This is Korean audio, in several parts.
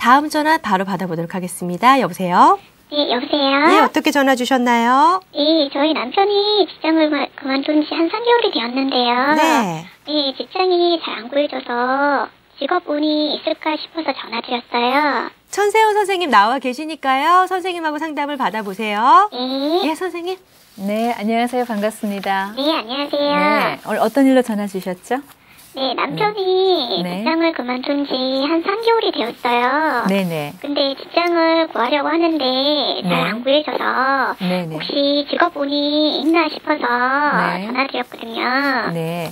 다음 전화 바로 받아보도록 하겠습니다. 여보세요? 네, 여보세요? 네, 어떻게 전화 주셨나요? 네, 저희 남편이 직장을 그만둔 지 한 3개월이 되었는데요. 네. 네, 직장이 잘 안 구해져서 직업운이 있을까 싶어서 전화드렸어요. 천세호 선생님 나와 계시니까요. 선생님하고 상담을 받아보세요. 네. 예, 선생님. 네, 안녕하세요. 반갑습니다. 네, 안녕하세요. 네, 오늘 어떤 일로 전화 주셨죠? 네, 남편이 네. 직장을 그만둔 지 한 3개월이 되었어요. 네네. 근데 직장을 구하려고 하는데 잘 네. 안 구해져서 네네. 혹시 직업운이 있나 싶어서 네. 전화드렸거든요. 네.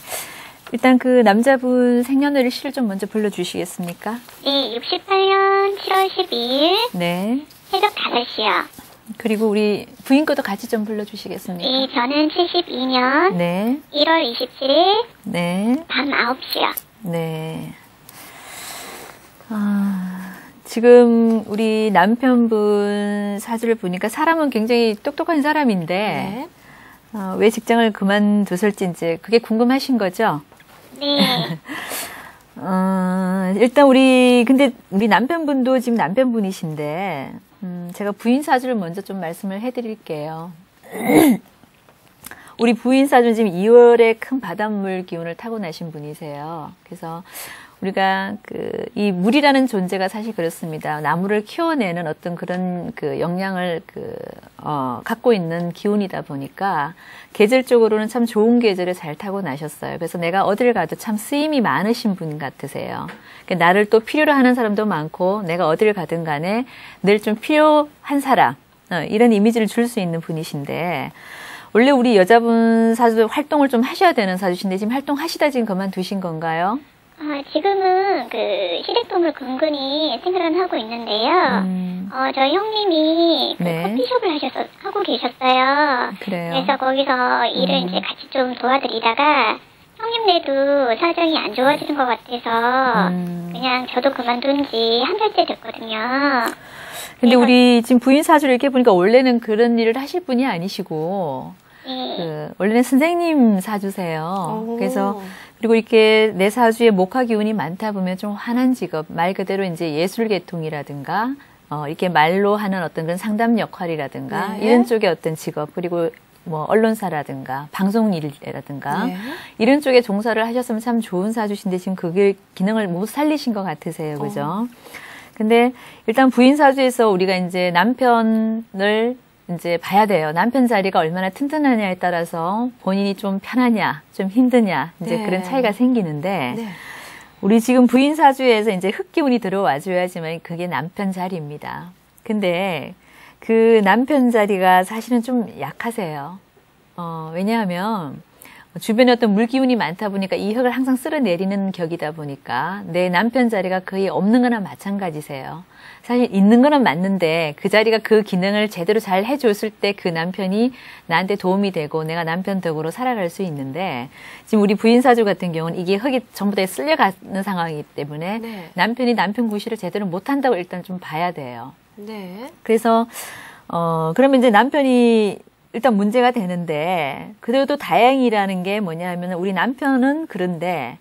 일단 그 남자분 생년월일 좀 먼저 불러주시겠습니까? 네, 68년 7월 12일 네. 새벽 5시요. 그리고 우리 부인 것도 같이 좀 불러주시겠습니까? 네, 저는 72년 네. 1월 27일 네. 밤 9시요. 네. 지금 우리 남편분 사주를 보니까 사람은 굉장히 똑똑한 사람인데, 네. 왜 직장을 그만두실지 이제 그게 궁금하신 거죠? 네. 일단 근데 우리 남편분도 지금 남편분이신데, 제가 부인 사주를 먼저 좀 말씀을 해드릴게요. 우리 부인 사주는 지금 2월에 큰 바닷물 기운을 타고나신 분이세요. 그래서 우리가 이 물이라는 존재가 사실 그렇습니다. 나무를 키워내는 어떤 그런 영향을 갖고 있는 기운이다 보니까 계절적으로는 참 좋은 계절에 잘 타고나셨어요. 그래서 내가 어딜 가도 참 쓰임이 많으신 분 같으세요. 그러니까 나를 또 필요로 하는 사람도 많고 내가 어딜 가든 간에 늘 좀 필요한 사람, 이런 이미지를 줄 수 있는 분이신데, 원래 우리 여자분 사주도 활동을 좀 하셔야 되는 사주신데 지금 활동하시다 지금 그만두신 건가요? 지금은 시댁돈을 근근히 생활은 하고 있는데요. 저희 형님이 네. 커피숍을 하고 계셨어요. 그래요. 그래서 거기서 일을 이제 같이 좀 도와드리다가 형님네도 사정이 안 좋아지는 것 같아서 그냥 저도 그만둔 지 한 달째 됐거든요. 근데 우리 지금 부인 사주를 이렇게 보니까 원래는 그런 일을 하실 분이 아니시고, 네. 원래는 선생님 사주세요. 오. 그래서 그리고 이렇게 내 사주에 목화 기운이 많다 보면 좀 환한 직업, 말 그대로 이제 예술 계통이라든가, 이렇게 말로 하는 어떤 그런 상담 역할이라든가, 네. 이런 쪽의 어떤 직업, 그리고 뭐 언론사라든가 방송 일이라든가 네. 이런 쪽에 종사를 하셨으면 참 좋은 사주신데 지금 그게 기능을 못 살리신 것 같으세요. 그죠? 근데 일단 부인 사주에서 우리가 이제 남편을 이제 봐야 돼요. 남편 자리가 얼마나 튼튼하냐에 따라서 본인이 좀 편하냐, 좀 힘드냐, 이제 네. 그런 차이가 생기는데, 네. 우리 지금 부인 사주에서 이제 흑기운이 들어와 줘야지만 그게 남편 자리입니다. 근데 그 남편 자리가 사실은 좀 약하세요. 왜냐하면 주변에 어떤 물기운이 많다 보니까 이 흙을 항상 쓸어내리는 격이다 보니까 내 남편 자리가 거의 없는 거나 마찬가지세요. 사실 있는 거는 맞는데 그 자리가 그 기능을 제대로 잘 해줬을 때 그 남편이 나한테 도움이 되고 내가 남편 덕으로 살아갈 수 있는데, 지금 우리 부인 사주 같은 경우는 이게 흙이 전부 다 쓸려가는 상황이기 때문에 네. 남편이 남편 구실을 제대로 못한다고 일단 좀 봐야 돼요. 네. 그래서 그러면 이제 남편이 일단 문제가 되는데, 그래도 다행이라는 게 뭐냐면 우리 남편은 그런데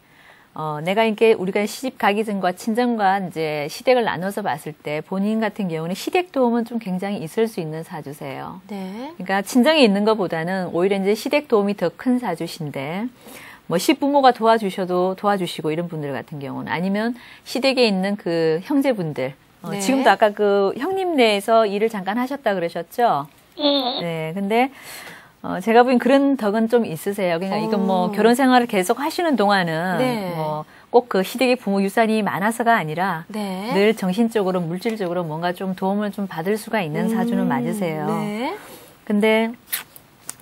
내가 이렇게 우리가 시집 가기 전과 친정과 이제 시댁을 나눠서 봤을 때 본인 같은 경우는 시댁 도움은 좀 굉장히 있을 수 있는 사주세요. 네. 그러니까 친정에 있는 것보다는 오히려 이제 시댁 도움이 더 큰 사주신데, 뭐 시부모가 도와주셔도 도와주시고 이런 분들 같은 경우는, 아니면 시댁에 있는 그 형제분들, 네. 지금도 아까 그 형님 내에서 일을 잠깐 하셨다 그러셨죠? 네. 네, 근데 제가 보기엔 그런 덕은 좀 있으세요. 그러니까 이건 뭐 결혼 생활을 계속 하시는 동안은 네. 뭐 꼭 그 시댁의 부모 유산이 많아서가 아니라 네. 늘 정신적으로 물질적으로 뭔가 좀 도움을 좀 받을 수가 있는 사주는 맞으세요. 네. 근데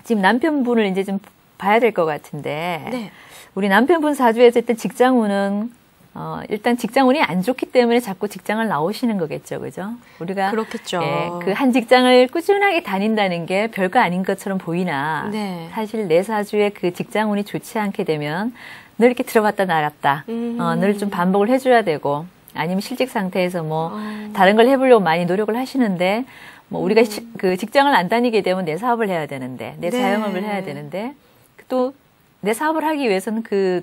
지금 남편분을 이제 좀 봐야 될 것 같은데, 네. 우리 남편분 사주에서 일단 직장운은 일단 직장운이 안 좋기 때문에 자꾸 직장을 나오시는 거겠죠, 그죠? 우리가 그렇겠죠. 그 한 직장을 꾸준하게 다닌다는 게 별거 아닌 것처럼 보이나, 네. 사실 내 사주에 그 직장운이 좋지 않게 되면 늘 이렇게 들어갔다 나갔다, 늘 좀 반복을 해줘야 되고, 아니면 실직 상태에서 뭐 다른 걸 해보려고 많이 노력을 하시는데, 뭐 우리가 그 직장을 안 다니게 되면 내 사업을 해야 되는데, 내 네. 자영업을 해야 되는데, 또 내 사업을 하기 위해서는 그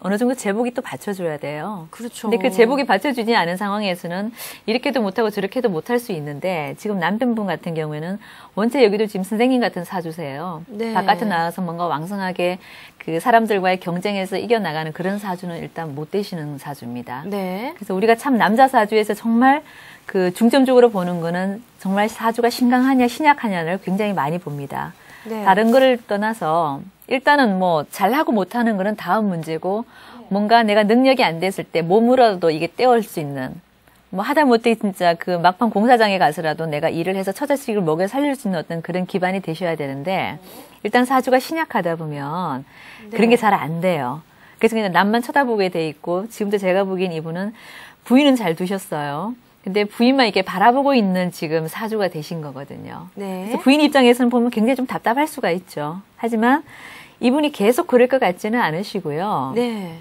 어느 정도 제복이 또 받쳐줘야 돼요. 그렇죠. 근데 그 제복이 받쳐주지 않은 상황에서는 이렇게도 못하고 저렇게도 못할 수 있는데 지금 남편분 같은 경우에는 원체 여기도 지금 선생님 같은 사주세요. 네. 바깥에 나가서 뭔가 왕성하게 그 사람들과의 경쟁에서 이겨나가는 그런 사주는 일단 못 되시는 사주입니다. 네. 그래서 우리가 참 남자 사주에서 정말 그 중점적으로 보는 거는 정말 사주가 신강하냐 신약하냐를 굉장히 많이 봅니다. 네. 다른 거를 떠나서 일단은 뭐 잘하고 못하는 거는 다음 문제고 뭔가 내가 능력이 안 됐을 때 몸으로도 이게 떼올 수 있는 뭐 하다못해 진짜 그 막판 공사장에 가서라도 내가 일을 해서 처자식을 먹여 살릴 수 있는 어떤 그런 기반이 되셔야 되는데 일단 사주가 신약하다 보면 그런 게 잘 안 돼요. 그래서 그냥 남만 쳐다보게 돼 있고 지금도 제가 보기엔 이분은 부인은 잘 두셨어요. 근데 부인만 이렇게 바라보고 있는 지금 사주가 되신 거거든요. 네. 그래서 부인 입장에서는 보면 굉장히 좀 답답할 수가 있죠. 하지만 이분이 계속 그럴 것 같지는 않으시고요. 네.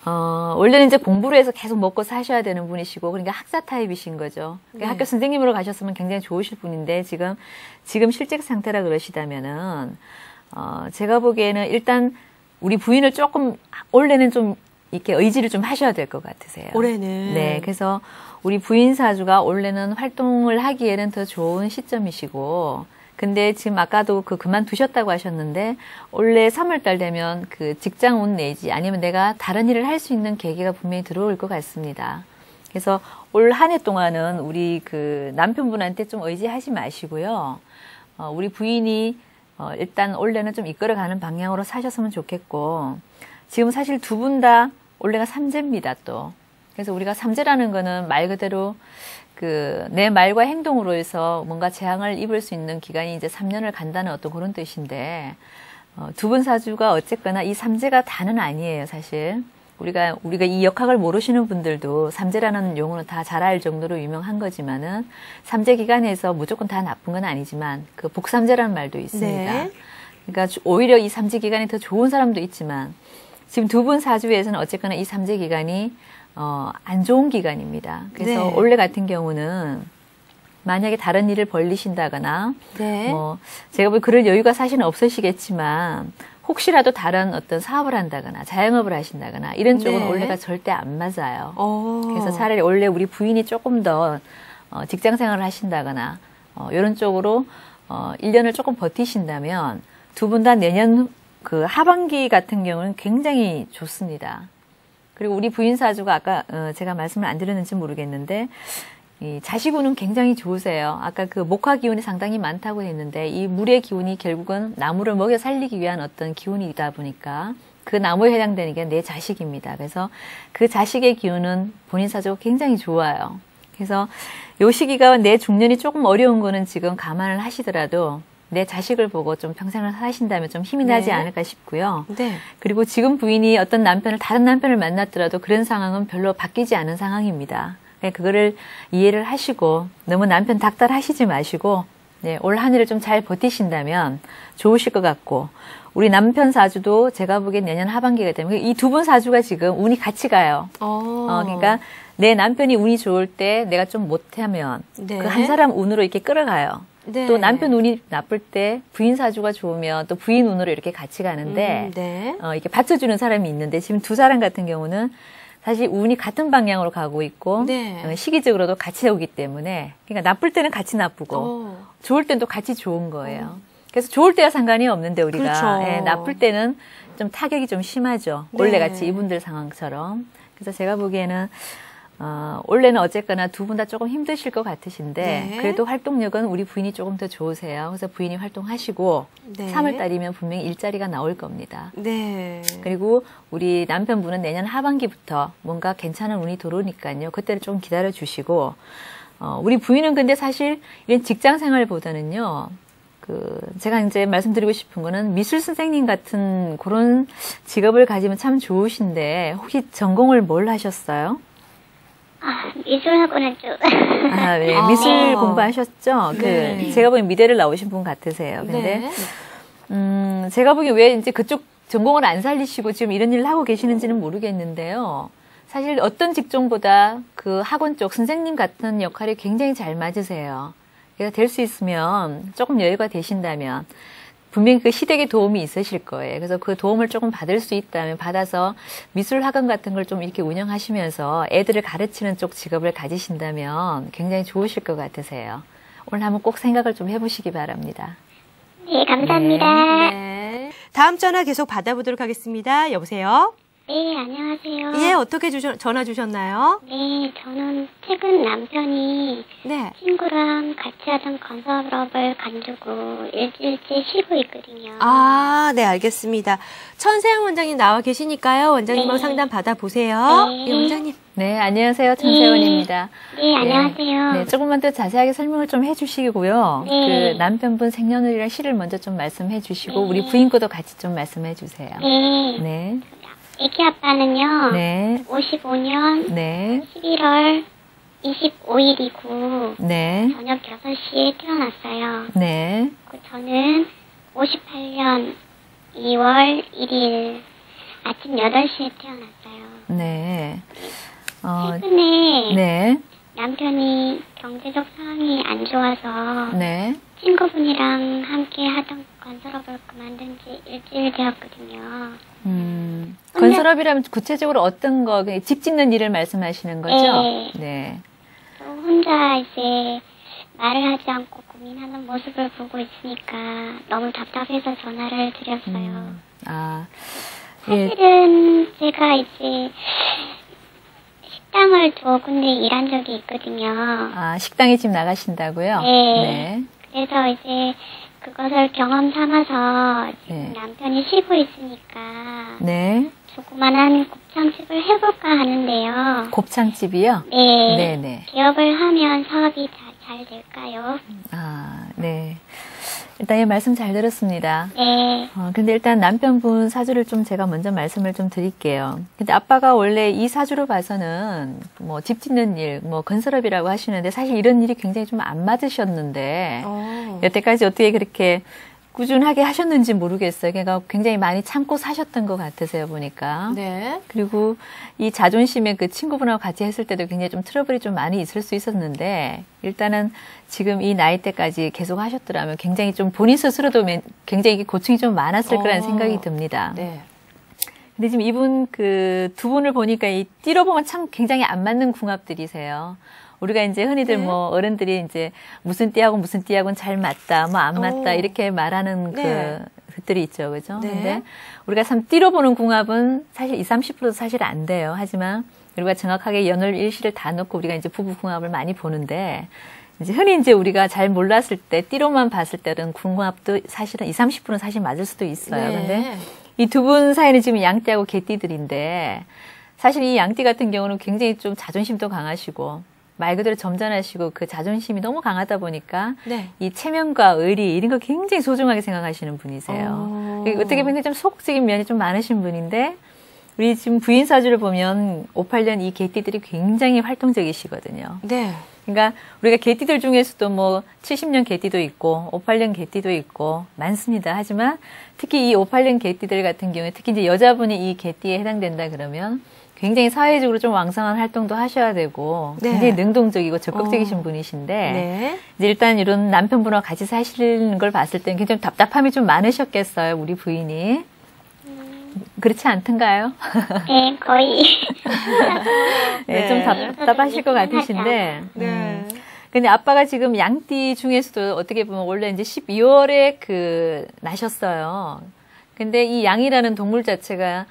원래는 이제 공부를 해서 계속 먹고 사셔야 되는 분이시고, 그러니까 학사 타입이신 거죠. 그러니까 네. 학교 선생님으로 가셨으면 굉장히 좋으실 분인데, 지금 실직 상태라 그러시다면은, 제가 보기에는 일단 우리 부인을 조금, 원래는 좀 이렇게 의지를 좀 하셔야 될 것 같으세요. 올해는. 네. 그래서 우리 부인 사주가 원래는 활동을 하기에는 더 좋은 시점이시고, 근데 지금 아까도 그만두셨다고 하셨는데, 원래 3월달 되면 그 직장 운 내지 아니면 내가 다른 일을 할 수 있는 계기가 분명히 들어올 것 같습니다. 그래서 올 한 해 동안은 우리 그 남편분한테 좀 의지하지 마시고요. 우리 부인이 일단 원래는 좀 이끌어가는 방향으로 사셨으면 좋겠고, 지금 사실 두 분 다 원래가 삼재입니다, 또. 그래서 우리가 삼재라는 거는 말 그대로 내 말과 행동으로 해서 뭔가 재앙을 입을 수 있는 기간이 이제 3년을 간다는 어떤 그런 뜻인데, 두 분 사주가 어쨌거나 이 삼재가 다는 아니에요, 사실. 우리가 이 역학을 모르시는 분들도 삼재라는 용어는 다 잘 알 정도로 유명한 거지만은, 삼재 기간에서 무조건 다 나쁜 건 아니지만, 그 복삼재라는 말도 있습니다. 네. 그러니까 오히려 이 삼재 기간이 더 좋은 사람도 있지만, 지금 두 분 사주에서는 어쨌거나 이 삼재 기간이 안 좋은 기간입니다. 그래서 네. 올해 같은 경우는 만약에 다른 일을 벌리신다거나, 네. 제가 보기 그럴 여유가 사실은 없으시겠지만, 혹시라도 다른 어떤 사업을 한다거나, 자영업을 하신다거나, 이런 쪽은 네. 올해가 절대 안 맞아요. 어. 그래서 차라리 원래 우리 부인이 조금 더 직장 생활을 하신다거나, 이런 쪽으로 1년을 조금 버티신다면, 두 분 다 내년 그 하반기 같은 경우는 굉장히 좋습니다. 그리고 우리 부인 사주가 아까 제가 말씀을 안 드렸는지 모르겠는데 이 자식운은 굉장히 좋으세요. 아까 그 목화 기운이 상당히 많다고 했는데 이 물의 기운이 결국은 나무를 먹여 살리기 위한 어떤 기운이다 보니까 그 나무에 해당되는 게 내 자식입니다. 그래서 그 자식의 기운은 본인 사주가 굉장히 좋아요. 그래서 요 시기가 내 중년이 조금 어려운 거는 지금 감안을 하시더라도 내 자식을 보고 좀 평생을 사신다면 좀 힘이 나지 네. 않을까 싶고요. 네. 그리고 지금 부인이 어떤 다른 남편을 만났더라도 그런 상황은 별로 바뀌지 않은 상황입니다. 네, 그거를 이해를 하시고 너무 남편 닥달하시지 마시고 네, 올 한 해를 좀 잘 버티신다면 좋으실 것 같고 우리 남편 사주도 제가 보기엔 내년 하반기가 되면 이 두 분 사주가 지금 운이 같이 가요. 그러니까 내 남편이 운이 좋을 때 내가 좀 못하면 네. 그 한 사람 운으로 이렇게 끌어가요. 네. 또 남편 운이 나쁠 때 부인 사주가 좋으면 또 부인 운으로 이렇게 같이 가는데 네. 이렇게 받쳐주는 사람이 있는데 지금 두 사람 같은 경우는 사실 운이 같은 방향으로 가고 있고 네. 시기적으로도 같이 오기 때문에 그러니까 나쁠 때는 같이 나쁘고 어. 좋을 때는 또 같이 좋은 거예요. 그래서 좋을 때야 상관이 없는데 우리가 그렇죠. 예, 나쁠 때는 좀 타격이 좀 심하죠. 네. 원래 같이 이분들 상황처럼. 그래서 제가 보기에는 원래는 어쨌거나 두 분 다 조금 힘드실 것 같으신데 네. 그래도 활동력은 우리 부인이 조금 더 좋으세요. 그래서 부인이 활동하시고 네. 3월 달이면 분명히 일자리가 나올 겁니다. 네. 그리고 우리 남편분은 내년 하반기부터 뭔가 괜찮은 운이 들어오니까요. 그때를 좀 기다려 주시고 우리 부인은 근데 사실 이런 직장 생활보다는요. 제가 이제 말씀드리고 싶은 거는 미술 선생님 같은 그런 직업을 가지면 참 좋으신데 혹시 전공을 뭘 하셨어요? 미술학원은 좀. 네. 미술 공부하셨죠? 네. 제가 보기엔 미대를 나오신 분 같으세요. 근데, 제가 보기엔 왜 이제 그쪽 전공을 안 살리시고 지금 이런 일을 하고 계시는지는 모르겠는데요. 사실 어떤 직종보다 그 학원 쪽 선생님 같은 역할이 굉장히 잘 맞으세요. 그래서 될 수 있으면 조금 여유가 되신다면 분명히 그 시댁에 도움이 있으실 거예요. 그래서 그 도움을 조금 받을 수 있다면 받아서 미술 학원 같은 걸 좀 이렇게 운영하시면서 애들을 가르치는 쪽 직업을 가지신다면 굉장히 좋으실 것 같으세요. 오늘 한번 꼭 생각을 좀 해보시기 바랍니다. 네, 감사합니다. 네. 다음 전화 계속 받아보도록 하겠습니다. 여보세요? 네, 안녕하세요. 예, 어떻게 전화 주셨나요? 네, 저는 최근 남편이 네. 친구랑 같이 하던 건설업을 관두고 일주일째 쉬고 있거든요. 아, 네, 알겠습니다. 천세영 원장님 나와 계시니까요. 원장님하고 네. 상담 받아보세요. 네. 예, 원장님. 네, 안녕하세요. 천세원입니다. 네, 안녕하세요. 네, 조금만 더 자세하게 설명을 좀 해주시고요. 네. 그 남편분 생년월일이랑 시를 먼저 좀 말씀해 주시고, 네. 우리 부인과도 같이 좀 말씀해 주세요. 네. 네. 애기 아빠는요. 네. 55년 네. 11월 25일이고 네. 저녁 6시에 태어났어요. 네. 저는 58년 2월 1일 아침 8시에 태어났어요. 네. 최근에 네. 남편이 경제적 상황이 안 좋아서 네. 친구분이랑 함께 하던 건설업을 그만둔 지 일주일 되었거든요. 건설업이라면 구체적으로 어떤 거, 집 짓는 일을 말씀하시는 거죠? 네. 네. 또 혼자 이제 말을 하지 않고 고민하는 모습을 보고 있으니까 너무 답답해서 전화를 드렸어요. 아, 예. 사실은 제가 이제 식당을 두 군데 일한 적이 있거든요. 아, 식당에 지금 나가신다고요? 네. 그래서 이제 그것을 경험 삼아서 지금 네. 남편이 쉬고 있으니까 네. 조그만한 곱창집을 해볼까 하는데요. 곱창집이요? 네. 네네. 개업을 하면 사업이 잘 될까요? 아, 네. 일단 이 말씀 잘 들었습니다. 네. 근데 일단 남편분 사주를 좀 제가 먼저 말씀을 좀 드릴게요. 근데 아빠가 원래 이 사주로 봐서는 뭐 집 짓는 일, 뭐 건설업이라고 하시는데 사실 이런 일이 굉장히 좀 안 맞으셨는데 여태까지 어떻게 그렇게 꾸준하게 하셨는지 모르겠어요. 그러니까 굉장히 많이 참고 사셨던 것 같으세요, 보니까. 네. 그리고 이 자존심에 그 친구분하고 같이 했을 때도 굉장히 좀 트러블이 좀 많이 있을 수 있었는데 일단은 지금 이 나이 때까지 계속 하셨더라면 굉장히 좀 본인 스스로도 굉장히 고충이 좀 많았을 거라는 생각이 듭니다. 네. 근데 지금 이분 그 두 분을 보니까 이 띠로 보면 참 굉장히 안 맞는 궁합들이세요. 우리가 이제 흔히들 네. 뭐 어른들이 이제 무슨 띠하고는 잘 맞다, 뭐 안 맞다 이렇게 말하는 네. 그들이 있죠, 그죠? 네. 근데 우리가 참 띠로 보는 궁합은 사실 20, 30%도 사실 안 돼요. 하지만 우리가 정확하게 연월 일시를 다 넣고 우리가 이제 부부 궁합을 많이 보는데 이제 흔히 이제 우리가 잘 몰랐을 때 띠로만 봤을 때는 궁합도 사실은 20, 30%는 사실 맞을 수도 있어요. 네. 근데 이 두 분 사이는 지금 양띠하고 개띠들인데 사실 이 양띠 같은 경우는 굉장히 좀 자존심도 강하시고 말 그대로 점잖으시고 그 자존심이 너무 강하다 보니까 네. 이 체면과 의리 이런 거 굉장히 소중하게 생각하시는 분이세요. 어떻게 보면 좀 소극적인 면이 좀 많으신 분인데 우리 지금 부인 사주를 보면 58년 이 개띠들이 굉장히 활동적이시거든요. 네. 그러니까 우리가 개띠들 중에서도 뭐 70년 개띠도 있고 58년 개띠도 있고 많습니다. 하지만 특히 이 58년 개띠들 같은 경우에 특히 이제 여자분이 이 개띠에 해당된다 그러면 굉장히 사회적으로 좀 왕성한 활동도 하셔야 되고 네. 굉장히 능동적이고 적극적이신 분이신데 네. 이제 일단 이런 남편분하고 같이 사시는 걸 봤을 때는 굉장히 답답함이 좀 많으셨겠어요. 우리 부인이. 그렇지 않던가요? 네, 거의. 네, 좀 답답하실 것 같으신데. 네. 근데 아빠가 지금 양띠 중에서도 어떻게 보면 원래 이제 12월에 나셨어요. 근데 이 양이라는 동물 자체가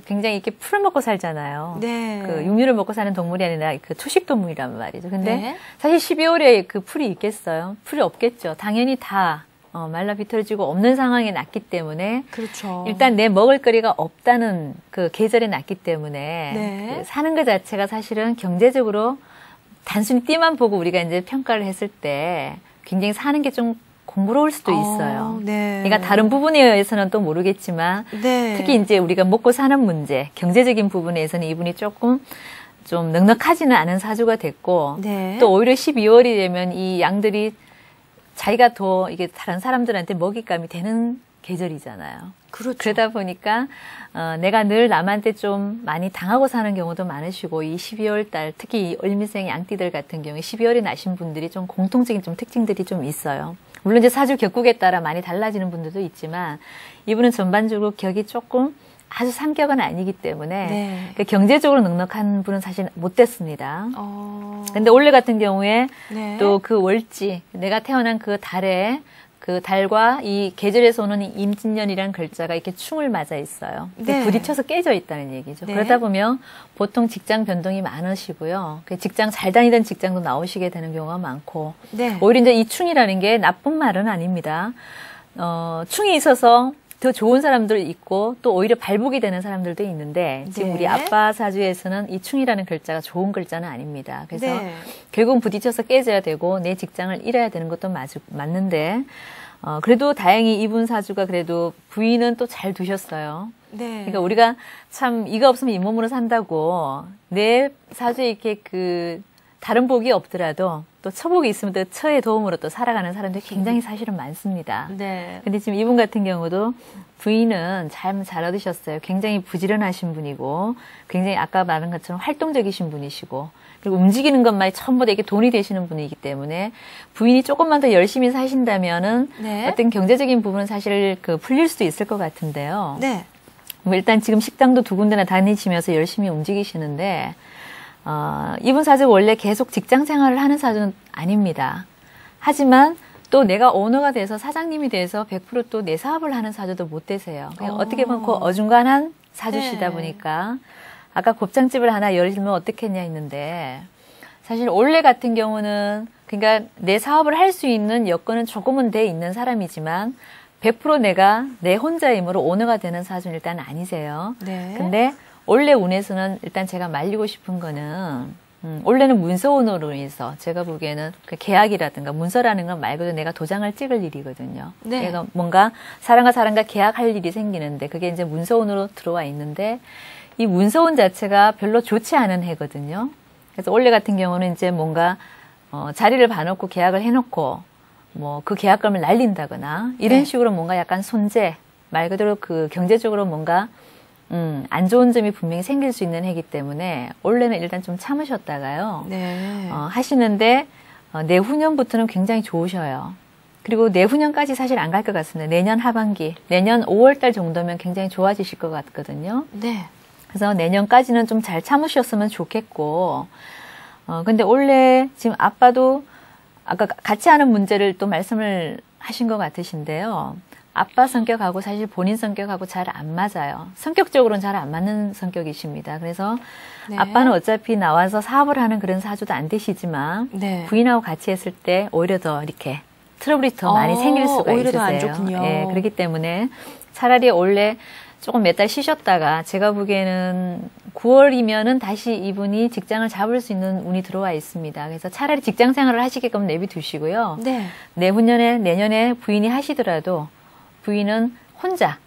굉장히 이렇게 풀을 먹고 살잖아요. 네. 육류를 먹고 사는 동물이 아니라 초식 동물이란 말이죠. 근데 네. 사실 12월에 풀이 있겠어요? 풀이 없겠죠. 당연히 다 말라 비틀어지고 없는 상황에 났기 때문에 그렇죠. 일단 내 먹을거리가 없다는 그 계절에 났기 때문에 네. 사는 것 자체가 사실은 경제적으로 단순히 띠만 보고 우리가 이제 평가를 했을 때 굉장히 사는 게 좀 공부로울 수도 있어요. 네. 그러니까 다른 부분에 의해서는 또 모르겠지만 네. 특히 이제 우리가 먹고 사는 문제, 경제적인 부분에서는 이분이 조금 좀 넉넉하지는 않은 사주가 됐고 네. 또 오히려 12월이 되면 이 양들이 자기가 더 이게 다른 사람들한테 먹잇감이 되는 계절이잖아요. 그렇죠. 그러다 보니까 내가 늘 남한테 좀 많이 당하고 사는 경우도 많으시고 이 12월 달 특히 을미생 양띠들 같은 경우에 12월에 나신 분들이 좀 공통적인 좀 특징들이 좀 있어요. 물론 이제 사주 격국에 따라 많이 달라지는 분들도 있지만 이분은 전반적으로 격이 조금 아주 상격은 아니기 때문에 네. 그 경제적으로 넉넉한 분은 사실 못 됐습니다. 근데 올해 같은 경우에 네. 또 그 월지 내가 태어난 그 달에 그 달과 이 계절에서 오는 이 임진년이라는 글자가 이렇게 충을 맞아 있어요. 네. 부딪혀서 깨져 있다는 얘기죠. 네. 그러다 보면 보통 직장 변동이 많으시고요. 그 직장 잘 다니던 직장도 나오시게 되는 경우가 많고 네. 오히려 이제 이 충이라는 게 나쁜 말은 아닙니다. 충이 있어서 더 좋은 사람도 있고 또 오히려 발복이 되는 사람들도 있는데 지금 네. 우리 아빠 사주에서는 이 충이라는 글자가 좋은 글자는 아닙니다. 그래서 네. 결국은 부딪혀서 깨져야 되고 내 직장을 잃어야 되는 것도 맞는데 그래도 다행히 이분 사주가 그래도 부인은 또 잘 두셨어요. 네. 그러니까 우리가 참 이가 없으면 잇몸으로 산다고 내 사주에 이렇게 그 다른 복이 없더라도 또 처복이 있으면 또 처의 도움으로 또 살아가는 사람들이 굉장히 사실은 많습니다. 네. 근데 지금 이분 같은 경우도 부인은 잘 얻으셨어요. 굉장히 부지런하신 분이고 굉장히 아까 말한 것처럼 활동적이신 분이시고 그리고 움직이는 것만이 전부 다 이게 돈이 되시는 분이기 때문에 부인이 조금만 더 열심히 사신다면은 네. 어떤 경제적인 부분은 사실 그 풀릴 수도 있을 것 같은데요. 네. 뭐 일단 지금 식당도 2군데나 다니시면서 열심히 움직이시는데 이분 사주 원래 계속 직장 생활을 하는 사주는 아닙니다. 하지만 또 내가 오너가 돼서 사장님이 돼서 100% 또 내 사업을 하는 사주도 못 되세요. 그냥 어떻게 보면 그 어중간한 사주시다 네. 보니까 아까 곱창집을 하나 열면 어떻겠냐 했는데 사실 원래 같은 경우는 그러니까 내 사업을 할 수 있는 여건은 조금은 돼 있는 사람이지만 100% 내가 내 혼자 힘으로 오너가 되는 사주는 일단 아니세요. 네. 근데 원래 운에서는 일단 제가 말리고 싶은 거는 원래는 문서운으로 인해서 제가 보기에는 그 계약이라든가 문서라는 건 말 그대로 내가 도장을 찍을 일이거든요. 네. 그러니까 뭔가 사람과 계약할 일이 생기는데 그게 이제 문서운으로 들어와 있는데 이 문서운 자체가 별로 좋지 않은 해거든요. 그래서 원래 같은 경우는 이제 뭔가 자리를 봐놓고 계약을 해놓고 뭐 그 계약금을 날린다거나 이런 네. 식으로 뭔가 약간 손재 말 그대로 그 경제적으로 뭔가 안 좋은 점이 분명히 생길 수 있는 해기 때문에 원래는 일단 좀 참으셨다가요. 네. 하시는데 내후년부터는 굉장히 좋으셔요. 그리고 내후년까지 사실 안 갈 것 같습니다. 내년 하반기, 내년 5월달 정도면 굉장히 좋아지실 것 같거든요. 네. 그래서 내년까지는 좀 잘 참으셨으면 좋겠고 근데 원래 지금 아빠도 아까 같이 하는 문제를 또 말씀을 하신 것 같으신데요. 아빠 성격하고 사실 본인 성격하고 잘 안 맞아요. 성격적으로는 잘 안 맞는 성격이십니다. 그래서 네. 아빠는 어차피 나와서 사업을 하는 그런 사주도 안 되시지만 네. 부인하고 같이 했을 때 오히려 더 이렇게 트러블이 더 많이 생길 수가 오히려 있으세요. 더 안 좋군요. 예, 그렇기 때문에 차라리 원래 조금 몇 달 쉬셨다가 제가 보기에는 9월이면은 다시 이분이 직장을 잡을 수 있는 운이 들어와 있습니다. 그래서 차라리 직장 생활을 하시게끔 내비두시고요. 네. 내년에 부인이 하시더라도 부인은 혼자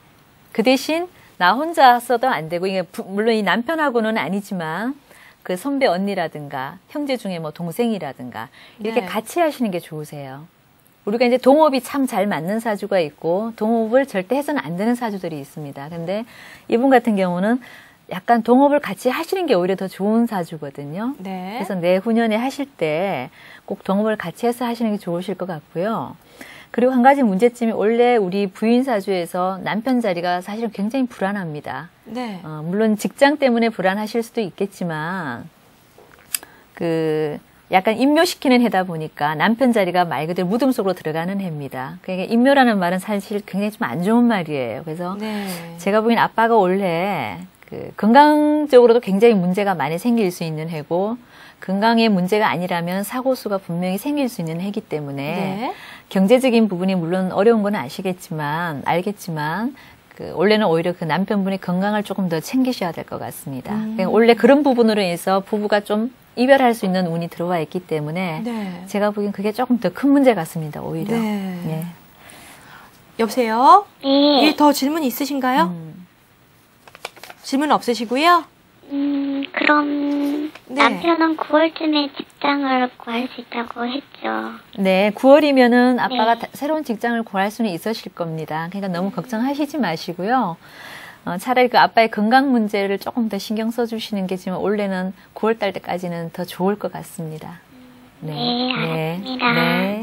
그 대신 나 혼자 써도 안 되고 이게 물론 이 남편하고는 아니지만 그 선배 언니라든가 형제 중에 뭐 동생이라든가 이렇게 네. 같이 하시는 게 좋으세요. 우리가 이제 동업이 참 잘 맞는 사주가 있고 동업을 절대 해서는 안 되는 사주들이 있습니다. 근데 이분 같은 경우는 약간 동업을 같이 하시는 게 오히려 더 좋은 사주거든요. 네. 그래서 내후년에 하실 때 꼭 동업을 같이 해서 하시는 게 좋으실 것 같고요. 그리고 한 가지 문제점이 원래 우리 부인 사주에서 남편 자리가 사실은 굉장히 불안합니다. 네. 물론 직장 때문에 불안하실 수도 있겠지만 그 약간 임묘시키는 해다 보니까 남편 자리가 말 그대로 무덤 속으로 들어가는 해입니다. 그러니까 임묘라는 말은 사실 굉장히 좀 안 좋은 말이에요. 그래서 네. 제가 보기엔 아빠가 원래 그 건강적으로도 굉장히 문제가 많이 생길 수 있는 해고 건강에 문제가 아니라면 사고수가 분명히 생길 수 있는 해기 때문에 네. 경제적인 부분이 물론 어려운 건 알겠지만 그 원래는 오히려 그 남편분의 건강을 조금 더 챙기셔야 될 것 같습니다. 그러니까 원래 그런 부분으로 인해서 부부가 좀 이별할 수 있는 운이 들어와 있기 때문에 네. 제가 보기엔 그게 조금 더 큰 문제 같습니다. 오히려. 네. 예. 여보세요? 네. 더 질문 있으신가요? 질문 없으시고요? 그럼 네. 남편은 9월쯤에 직장을 구할 수 있다고 했죠. 네, 9월이면은 아빠가 네. 새로운 직장을 구할 수는 있으실 겁니다. 그러니까 너무 걱정하시지 마시고요. 차라리 그 아빠의 건강 문제를 조금 더 신경 써주시는 게 지금 올해는 9월 달 때까지는 더 좋을 것 같습니다. 네, 알았습니다. 네.